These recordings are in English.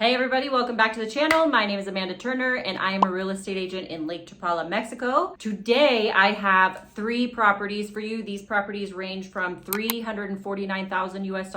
Hey everybody, welcome back to the channel. My name is Amanda Turner and I am a real estate agent in Lake Chapala, Mexico. Today I have 3 properties for you. These properties range from $349,000 US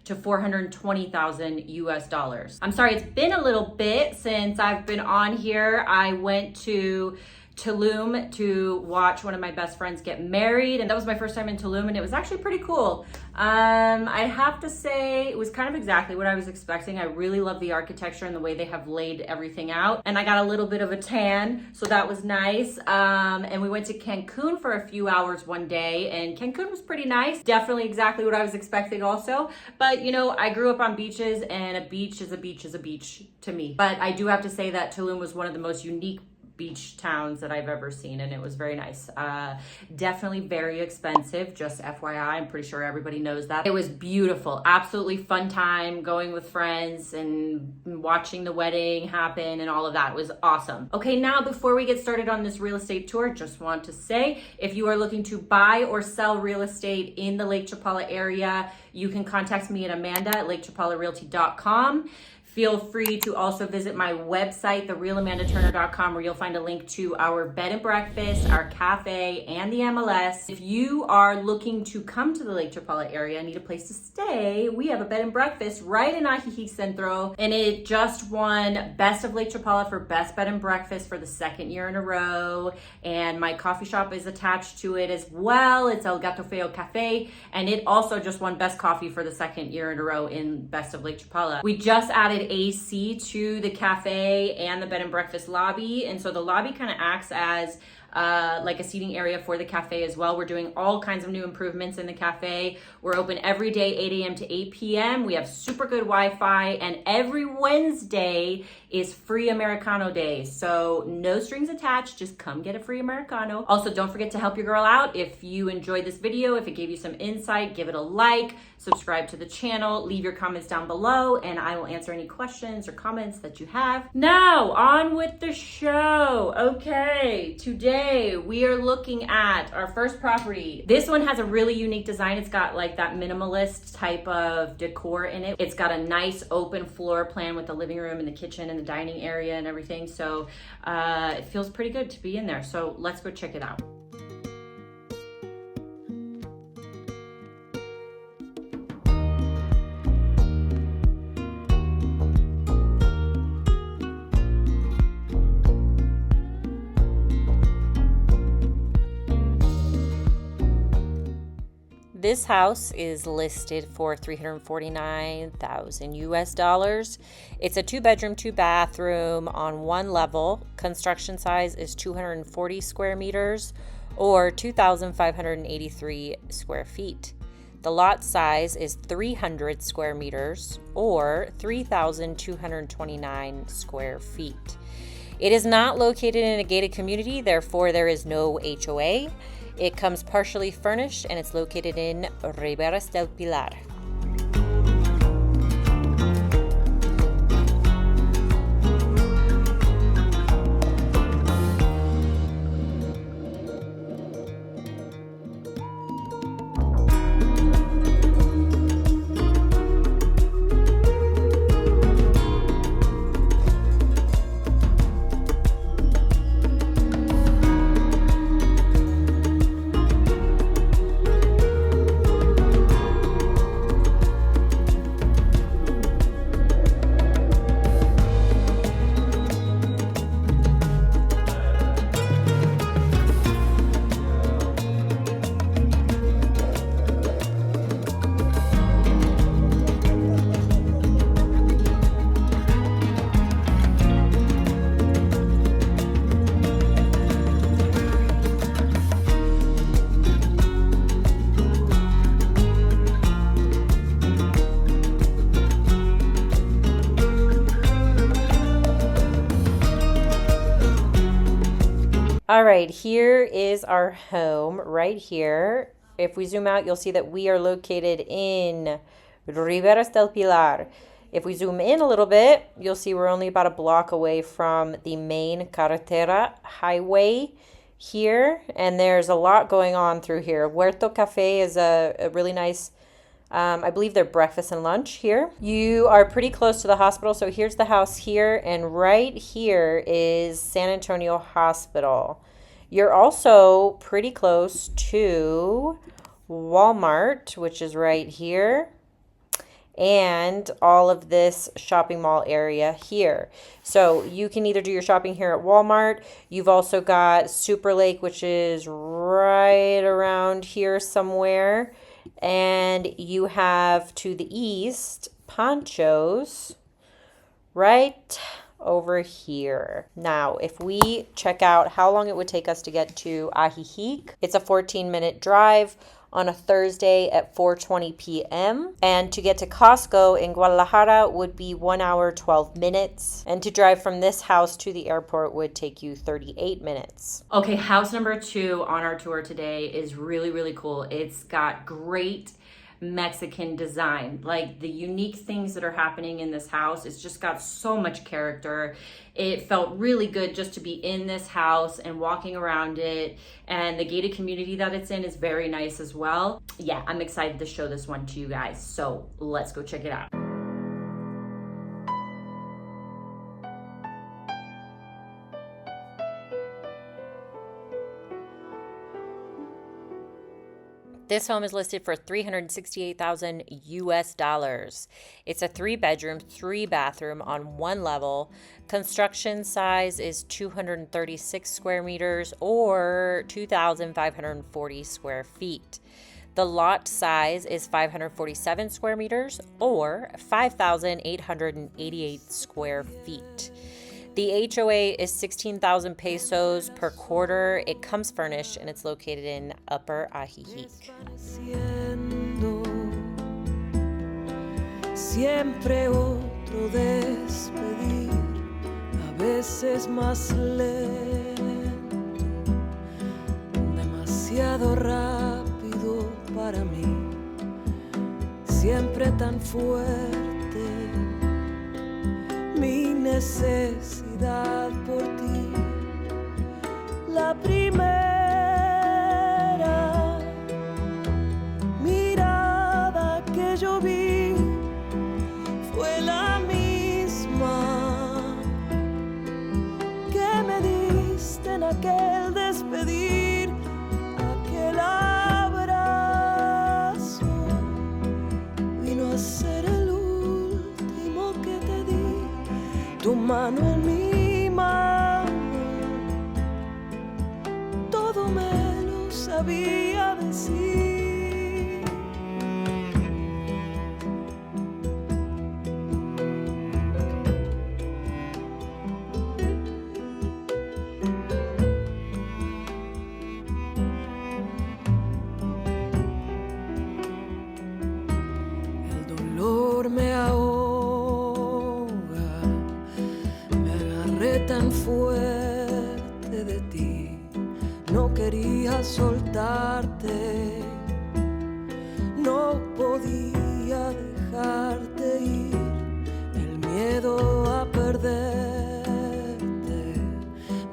to $420,000 US. I'm sorry, it's been a little bit since I've been on here. I went to Tulum to watch one of my best friends get married, and that was my first time in Tulum, and it was actually pretty cool. I have to say it was kind of exactly what I was expecting. I really love the architecture and the way they have laid everything out, and I got a little bit of a tan, so that was nice. And we went to Cancun for a few hours one day, and Cancun was pretty nice. Definitely exactly what I was expecting also, but you know, I grew up on beaches, and a beach is a beach is a beach to me. But I do have to say that Tulum was one of the most unique beach towns that I've ever seen, and it was very nice. Definitely very expensive, just FYI. I'm pretty sure everybody knows that. It was beautiful, absolutely fun time going with friends and watching the wedding happen and all of that. It was awesome. Okay, now before we get started on this real estate tour, just want to say, if you are looking to buy or sell real estate in the Lake Chapala area, you can contact me at amanda@lakechapalarealty.com. Feel free to also visit my website, therealamandaturner.com, where you'll find a link to our bed and breakfast, our cafe, and the MLS. If you are looking to come to the Lake Chapala area and need a place to stay, we have a bed and breakfast right in Ajijic Centro, and it just won Best of Lake Chapala for Best Bed and Breakfast for the 2nd year in a row, and my coffee shop is attached to it as well. It's El Gato Feo Cafe, and it also just won Best Coffee for the 2nd year in a row in Best of Lake Chapala. We just added AC to the cafe and the bed and breakfast lobby, and so the lobby kind of acts as like a seating area for the cafe as well. We're doing all kinds of new improvements in the cafe. We're open every day 8 a.m. to 8 p.m. We have super good Wi-Fi, and every Wednesday is free Americano day, so no strings attached, just come get a free Americano. Also, don't forget to help your girl out. If you enjoyed this video, if it gave you some insight, give it a like, subscribe to the channel, leave your comments down below, and I will answer any questions or comments that you have. Now, on with the show. Okay, today we are looking at our first property. This one has a really unique design. It's got like that minimalist type of decor in it. It's got a nice open floor plan with the living room and the kitchen and the dining area and everything. So it feels pretty good to be in there. So let's go check it out. This house is listed for $349,000 US. It's a 2-bedroom, 2-bathroom on 1 level. Construction size is 240 square meters or 2,583 square feet. The lot size is 300 square meters or 3,229 square feet. It is not located in a gated community, therefore there is no HOA. It comes partially furnished, and it's located in Riberas del Pilar. All right, here is our home right here. If we zoom out, you'll see that we are located in Riberas del Pilar. If we zoom in a little bit, you'll see we're only about a block away from the main carretera highway here, and there's a lot going on through here. Huerto Cafe is a really nice I believe they're breakfast and lunch here. You are pretty close to the hospital. So here's the house here. And right here is San Antonio Hospital. You're also pretty close to Walmart, which is right here, and all of this shopping mall area here. So you can either do your shopping here at Walmart. You've also got Super Lake, which is right around here somewhere. And you have to the east, Ponchos, right over here. Now, if we check out how long it would take us to get to Ajijic, it's a 14-minute drive on a Thursday at 4:20 p.m. And to get to Costco in Guadalajara would be 1 hour, 12 minutes. And to drive from this house to the airport would take you 38 minutes. Okay, house number 2 on our tour today is really, really cool. It's got great Mexican design, like the unique things that are happening in this house. It's just got so much character. It felt really good just to be in this house and walking around it, and the gated community that it's in is very nice as well. Yeah, I'm excited to show this one to you guys, so let's go check it out. This home is listed for $368,000 US. It's a 3-bedroom, 3-bathroom on 1 level. Construction size is 236 square meters or 2,540 square feet. The lot size is 547 square meters or 5,888 square feet. The HOA is 16,000 pesos per quarter. It comes furnished and it's located in Upper Ajijic. Siempre otro despedir, a veces más lento, demasiado rápido para mí, siempre tan fuerte. Mi necesidad por ti, la primera mirada que yo vi fue la misma que me diste en aquel despedir, aquel abrazo vino a ser el último que te di. Tu mano en mi mano, todo me lo sabía decir. El dolor me ahoga, tan fuerte de ti, no quería soltarte, no podía dejarte ir, el miedo a perderte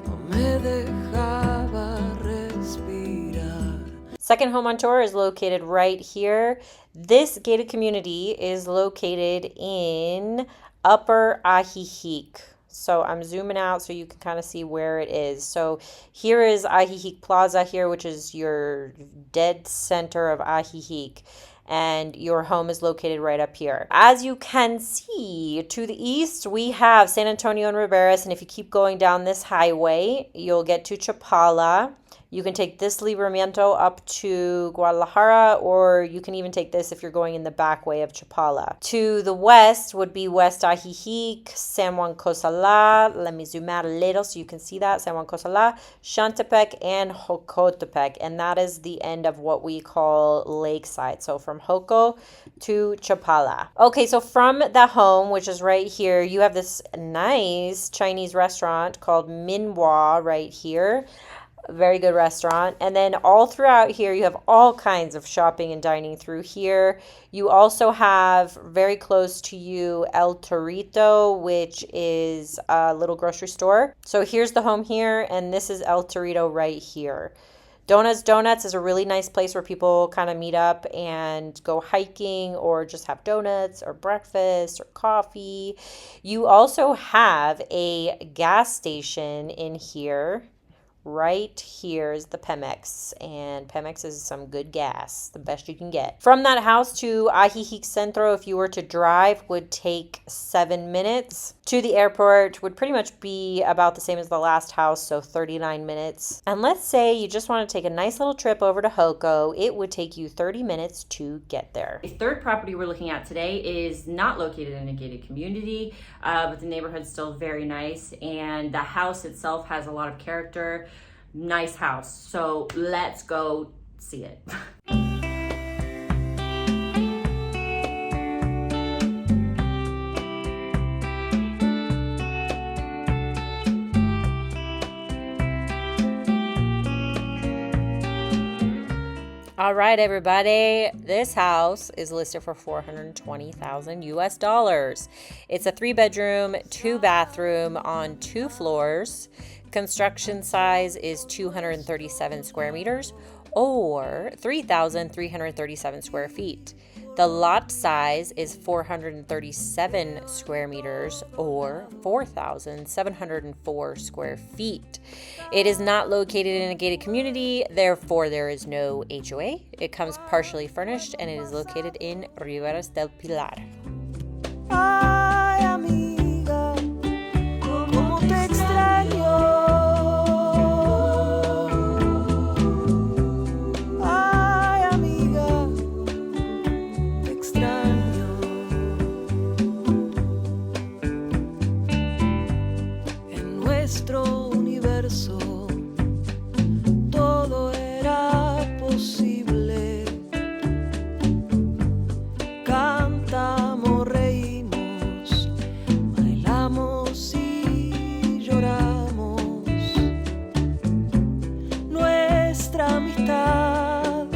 no me dejaba respirar. Second home on tour is located right here. This gated community is located in Upper Ajijic. So I'm zooming out so you can kind of see where it is. So here is Ajijic Plaza here, which is your dead center of Ajijic. And your home is located right up here. As you can see, to the east, we have San Antonio and Riberas. And if you keep going down this highway, you'll get to Chapala. You can take this libramiento up to Guadalajara, or you can even take this if you're going in the back way of Chapala. To the west would be West Ajijic, San Juan Cosala. Let me zoom out a little so you can see that. San Juan Cosala, Xantepec, and Jocotepec. And that is the end of what we call Lakeside. So from Joco to Chapala. Okay, so from the home, which is right here, you have this nice Chinese restaurant called Minhua right here. Very good restaurant. And then all throughout here, you have all kinds of shopping and dining through here. You also have very close to you El Torito, which is a little grocery store. So here's the home here, and this is El Torito right here. Donuts is a really nice place where people kind of meet up and go hiking or just have donuts or breakfast or coffee. You also have a gas station in here. Right here is the Pemex, and Pemex is some good gas, the best you can get. From that house to Ajijic Centro, if you were to drive, would take 7 minutes. To the airport would pretty much be about the same as the last house, so 39 minutes. And let's say you just want to take a nice little trip over to Joco, it would take you 30 minutes to get there. The third property we're looking at today is not located in a gated community, but the neighborhood's still very nice, and the house itself has a lot of character. Nice house, so let's go see it. All right, everybody, this house is listed for $420,000 US. It's a 3-bedroom, 2-bathroom on 2 floors. Construction size is 237 square meters or 3,337 square feet. The lot size is 437 square meters or 4,704 square feet. It is not located in a gated community, therefore there is no HOA. It comes partially furnished and it is located in Riberas del Pilar. Ay, amiga, cómo te extraño. Ay, amiga, te extraño. En nuestro universo todo era posible. Cantamos, reímos, bailamos y lloramos. Nuestra amistad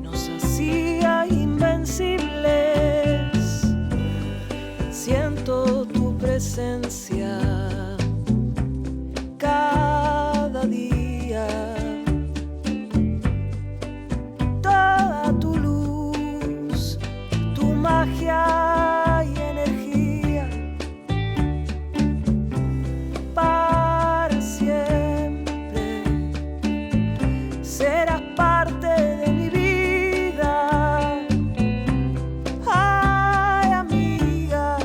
nos hacía invencibles. Siento tu presencia cada día. Toda tu luz, tu magia y energía para siempre serás parte de mi vida. Ay, amiga,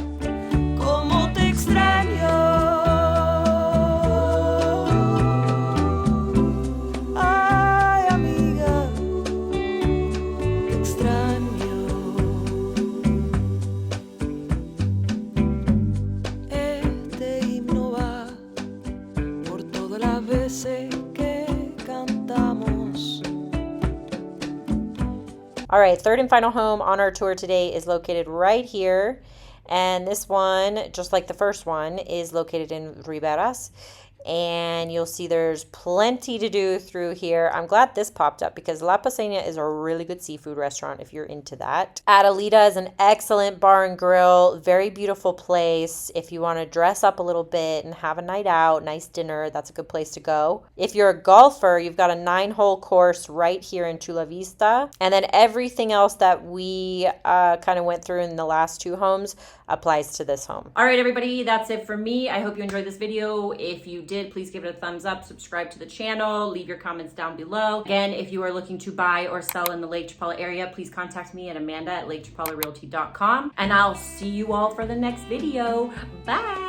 cómo te extraño. Ay, amiga, te extraño. Este himno va por todas las veces que cantamos. All right, third and final home on our tour today is located right here. And this one, just like the first one, is located in Riberas. And you'll see there's plenty to do through here. I'm glad this popped up because La Paseña is a really good seafood restaurant if you're into that. Estrellita is an excellent bar and grill, very beautiful place. If you want to dress up a little bit and have a night out, nice dinner, that's a good place to go. If you're a golfer, you've got a 9-hole course right here in Chula Vista. And then everything else that we kind of went through in the last 2 homes applies to this home. All right, everybody, that's it for me. I hope you enjoyed this video. If you did, please give it a thumbs up, subscribe to the channel, leave your comments down below. Again, if you are looking to buy or sell in the Lake Chapala area, please contact me at Amanda@LakeChapalaRealty.com. And I'll see you all for the next video. Bye.